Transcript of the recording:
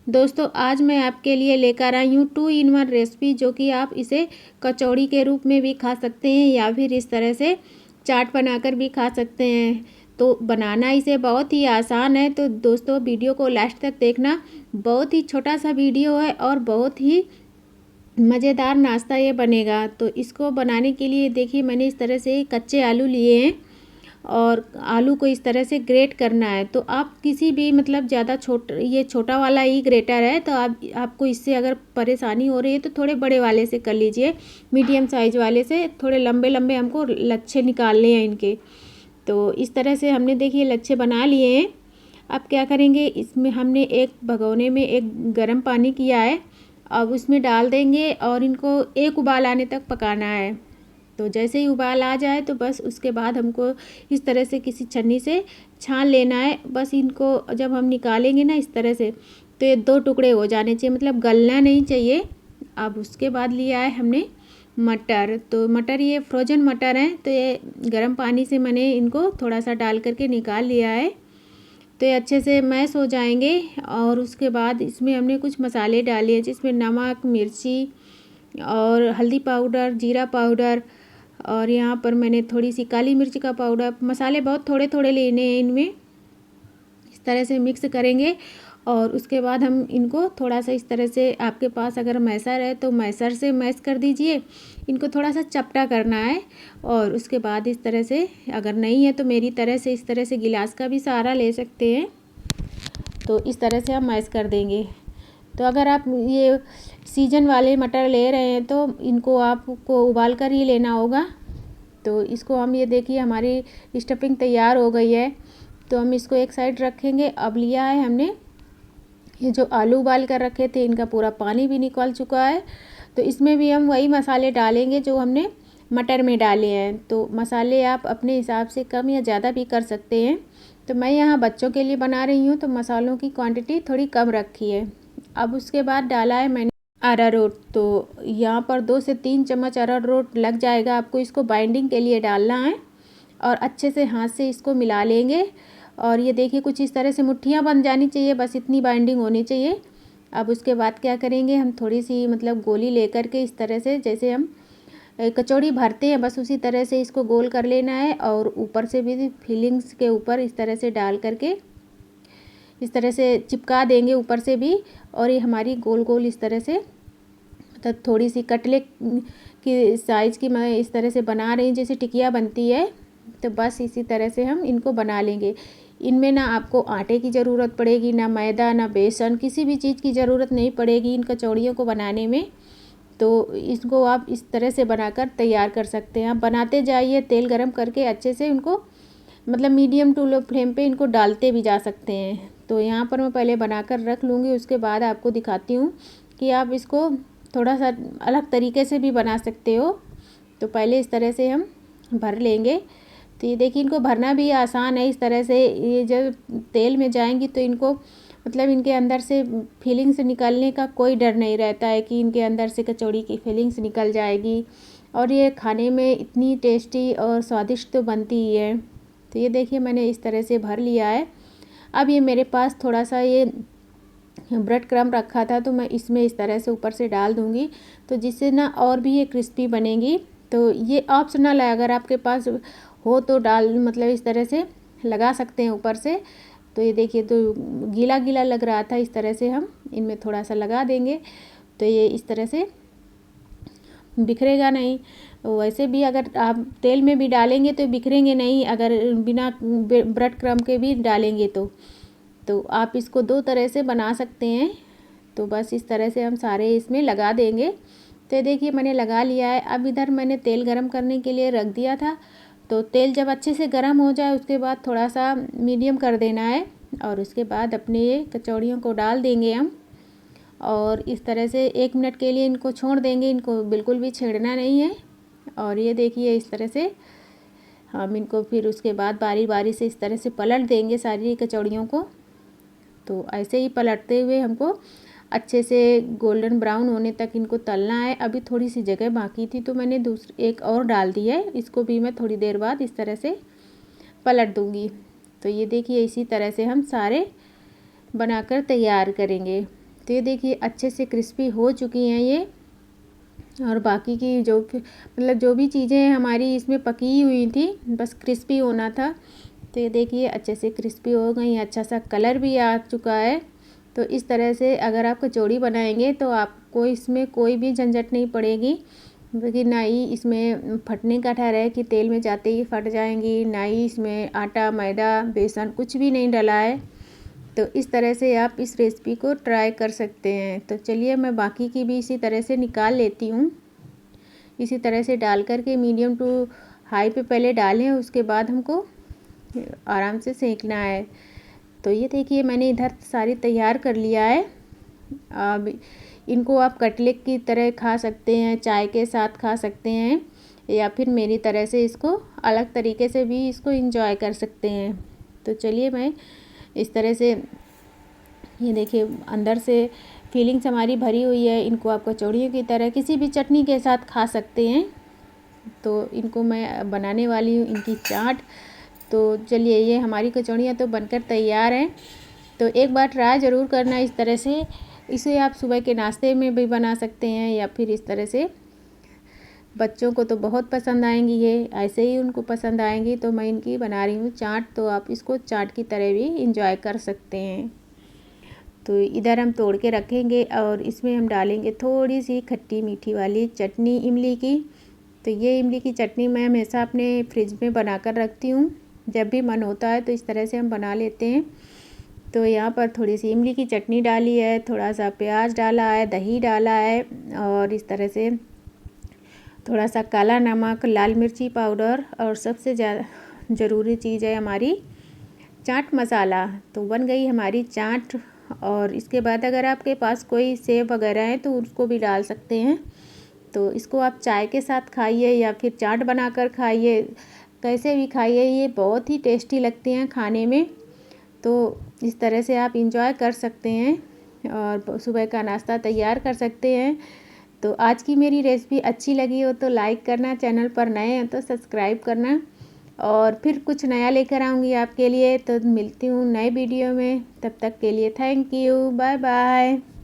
दोस्तों आज मैं आपके लिए लेकर आई हूँ 2 इन 1 रेसिपी, जो कि आप इसे कचौड़ी के रूप में भी खा सकते हैं या फिर इस तरह से चाट बनाकर भी खा सकते हैं। तो बनाना इसे बहुत ही आसान है। तो दोस्तों वीडियो को लास्ट तक देखना। बहुत ही छोटा सा वीडियो है और बहुत ही मज़ेदार नाश्ता ये बनेगा। तो इसको बनाने के लिए देखिए मैंने इस तरह से कच्चे आलू लिए हैं और आलू को इस तरह से ग्रेट करना है। तो आप किसी भी मतलब ज़्यादा ये छोटा वाला ही ग्रेटर है, तो आपको इससे अगर परेशानी हो रही है तो थोड़े बड़े वाले से कर लीजिए, मीडियम साइज़ वाले से। थोड़े लंबे लंबे हमको लच्छे निकालने हैं इनके। तो इस तरह से हमने देखिए लच्छे बना लिए हैं। अब क्या करेंगे, इसमें हमने एक भगोने में एक गर्म पानी किया है, अब उसमें डाल देंगे और इनको एक उबाल आने तक पकाना है। तो जैसे ही उबाल आ जाए तो बस उसके बाद हमको इस तरह से किसी छन्नी से छान लेना है। बस इनको जब हम निकालेंगे ना इस तरह से, तो ये 2 टुकड़े हो जाने चाहिए, मतलब गलना नहीं चाहिए। अब उसके बाद लिया है हमने मटर। तो मटर ये फ्रोजन मटर हैं, तो ये गर्म पानी से मैंने इनको थोड़ा सा डाल करके निकाल लिया है। तो ये अच्छे से मैश हो जाएंगे और उसके बाद इसमें हमने कुछ मसाले डाले हैं, जिसमें नमक, मिर्ची और हल्दी पाउडर, जीरा पाउडर, और यहाँ पर मैंने थोड़ी सी काली मिर्च का पाउडर। मसाले बहुत थोड़े थोड़े लेने हैं इनमें। इस तरह से मिक्स करेंगे और उसके बाद हम इनको थोड़ा सा इस तरह से, आपके पास अगर मैसर है तो मैसर से मैश कर दीजिए। इनको थोड़ा सा चपटा करना है और उसके बाद इस तरह से, अगर नहीं है तो मेरी तरह से इस तरह से गिलास का भी सहारा ले सकते हैं। तो इस तरह से हम मैश कर देंगे। तो अगर आप ये सीजन वाले मटर ले रहे हैं तो इनको आपको उबाल कर ही लेना होगा। तो इसको हम, ये देखिए हमारी स्टफिंग तैयार हो गई है, तो हम इसको एक साइड रखेंगे। अब लिया है हमने ये जो आलू उबाल कर रखे थे, इनका पूरा पानी भी निकल चुका है। तो इसमें भी हम वही मसाले डालेंगे जो हमने मटर में डाले हैं। तो मसाले आप अपने हिसाब से कम या ज़्यादा भी कर सकते हैं। तो मैं यहाँ बच्चों के लिए बना रही हूँ, तो मसालों की क्वांटिटी थोड़ी कम रखी है। अब उसके बाद डाला है मैंने अरारोट। तो यहाँ पर 2 से 3 चम्मच अरारोट लग जाएगा आपको। इसको बाइंडिंग के लिए डालना है और अच्छे से हाथ से इसको मिला लेंगे। और ये देखिए कुछ इस तरह से मुट्ठियाँ बन जानी चाहिए, बस इतनी बाइंडिंग होनी चाहिए। अब उसके बाद क्या करेंगे, हम थोड़ी सी मतलब गोली लेकर के इस तरह से, जैसे हम कचौड़ी भरते हैं बस उसी तरह से इसको गोल कर लेना है। और ऊपर से भी फिलिंग्स के ऊपर इस तरह से डाल करके इस तरह से चिपका देंगे ऊपर से भी। और ये हमारी गोल गोल इस तरह से, मतलब थोड़ी सी कटले की साइज़ की मैं इस तरह से बना रही हूँ, जैसे टिकिया बनती है। तो बस इसी तरह से हम इनको बना लेंगे। इनमें ना आपको आटे की ज़रूरत पड़ेगी, ना मैदा, ना बेसन, किसी भी चीज़ की ज़रूरत नहीं पड़ेगी इन कचौड़ियों को बनाने में। तो इसको आप इस तरह से बनाकर तैयार कर सकते हैं। आप बनाते जाइए, तेल गरम करके अच्छे से उनको, मतलब मीडियम टू लो फ्लेम पे इनको डालते भी जा सकते हैं। तो यहाँ पर मैं पहले बनाकर रख लूँगी, उसके बाद आपको दिखाती हूँ कि आप इसको थोड़ा सा अलग तरीके से भी बना सकते हो। तो पहले इस तरह से हम भर लेंगे। तो ये देखिए इनको भरना भी आसान है। इस तरह से ये जब तेल में जाएंगी तो इनको, मतलब इनके अंदर से फीलिंग्स निकलने का कोई डर नहीं रहता है कि इनके अंदर से कचौड़ी की फीलिंग्स निकल जाएगी। और ये खाने में इतनी टेस्टी और स्वादिष्ट तो बनती ही है। तो ये देखिए मैंने इस तरह से भर लिया है। अब ये मेरे पास थोड़ा सा ये ब्रेड क्रम्ब रखा था, तो मैं इसमें इस तरह से ऊपर से डाल दूँगी, तो जिससे ना और भी ये क्रिस्पी बनेगी। तो ये ऑप्शनल है, अगर आपके पास हो तो डाल, मतलब इस तरह से लगा सकते हैं ऊपर से। तो ये देखिए, तो गीला गीला लग रहा था, इस तरह से हम इनमें थोड़ा सा लगा देंगे। तो ये इस तरह से बिखरेगा नहीं। वैसे भी अगर आप तेल में भी डालेंगे तो बिखरेंगे नहीं, अगर बिना ब्रेड क्रम्ब के भी डालेंगे तो आप इसको 2 तरह से बना सकते हैं। तो बस इस तरह से हम सारे इसमें लगा देंगे। तो देखिए मैंने लगा लिया है। अब इधर मैंने तेल गरम करने के लिए रख दिया था। तो तेल जब अच्छे से गरम हो जाए उसके बाद थोड़ा सा मीडियम कर देना है और उसके बाद अपने ये कचौड़ियों को डाल देंगे हम। और इस तरह से 1 मिनट के लिए इनको छोड़ देंगे, इनको बिल्कुल भी छेड़ना नहीं है। और ये देखिए इस तरह से हम इनको फिर उसके बाद बारी बारी से इस तरह से पलट देंगे सारी कचौड़ियों को। तो ऐसे ही पलटते हुए हमको अच्छे से गोल्डन ब्राउन होने तक इनको तलना है। अभी थोड़ी सी जगह बाकी थी तो मैंने एक और डाल दी है, इसको भी मैं थोड़ी देर बाद इस तरह से पलट दूँगी। तो ये देखिए इसी तरह से हम सारे बनाकर तैयार करेंगे। तो ये देखिए अच्छे से क्रिस्पी हो चुकी हैं ये, और बाकी की जो मतलब जो भी चीज़ें हमारी इसमें पकी हुई थी, बस क्रिस्पी होना था। तो ये देखिए अच्छे से क्रिस्पी हो गई, अच्छा सा कलर भी आ चुका है। तो इस तरह से अगर आप कचौड़ी बनाएंगे तो आपको इसमें कोई भी झंझट नहीं पड़ेगी, क्योंकि ना ही इसमें फटने का डर है कि तेल में जाते ही फट जाएंगी, ना ही इसमें आटा मैदा बेसन कुछ भी नहीं डला है। तो इस तरह से आप इस रेसिपी को ट्राई कर सकते हैं। तो चलिए मैं बाकी की भी इसी तरह से निकाल लेती हूँ। इसी तरह से डाल कर के मीडियम टू हाई पे पहले डालें, उसके बाद हमको आराम से सेंकना है। तो ये देखिए मैंने इधर सारी तैयार कर लिया है। अब इनको आप कटलेट की तरह खा सकते हैं, चाय के साथ खा सकते हैं, या फिर मेरी तरह से इसको अलग तरीके से भी इसको एंजॉय कर सकते हैं। तो चलिए मैं इस तरह से, ये देखिए अंदर से फीलिंग्स हमारी भरी हुई है। इनको आप कचौड़ियों की तरह किसी भी चटनी के साथ खा सकते हैं। तो इनको मैं बनाने वाली हूँ इनकी चाट। तो चलिए ये हमारी कचौड़ियाँ तो बनकर तैयार हैं। तो एक बार ट्राई ज़रूर करना इस तरह से। इसे आप सुबह के नाश्ते में भी बना सकते हैं, या फिर इस तरह से। बच्चों को तो बहुत पसंद आएंगी ये, ऐसे ही उनको पसंद आएंगी। तो मैं इनकी बना रही हूँ चाट, तो आप इसको चाट की तरह भी इंजॉय कर सकते हैं। तो इधर हम तोड़ के रखेंगे और इसमें हम डालेंगे थोड़ी सी खट्टी मीठी वाली चटनी इमली की। तो ये इमली की चटनी मैं हमेशा अपने फ्रिज में बना कर रखती हूँ, जब भी मन होता है तो इस तरह से हम बना लेते हैं। तो यहाँ पर थोड़ी सी इमली की चटनी डाली है, थोड़ा सा प्याज डाला है, दही डाला है, और इस तरह से थोड़ा सा काला नमक, लाल मिर्ची पाउडर, और सबसे ज़्यादा ज़रूरी चीज़ है हमारी चाट मसाला। तो बन गई हमारी चाट। और इसके बाद अगर आपके पास कोई सेव वगैरह है तो उसको भी डाल सकते हैं। तो इसको आप चाय के साथ खाइए या फिर चाट बनाकर खाइए, कैसे भी खाइए, ये बहुत ही टेस्टी लगती हैं खाने में। तो इस तरह से आप इंजॉय कर सकते हैं और सुबह का नाश्ता तैयार कर सकते हैं। तो आज की मेरी रेसिपी अच्छी लगी हो तो लाइक करना, चैनल पर नए हैं तो सब्सक्राइब करना, और फिर कुछ नया लेकर आऊँगी आपके लिए। तो मिलती हूँ नए वीडियो में, तब तक के लिए थैंक यू, बाय बाय।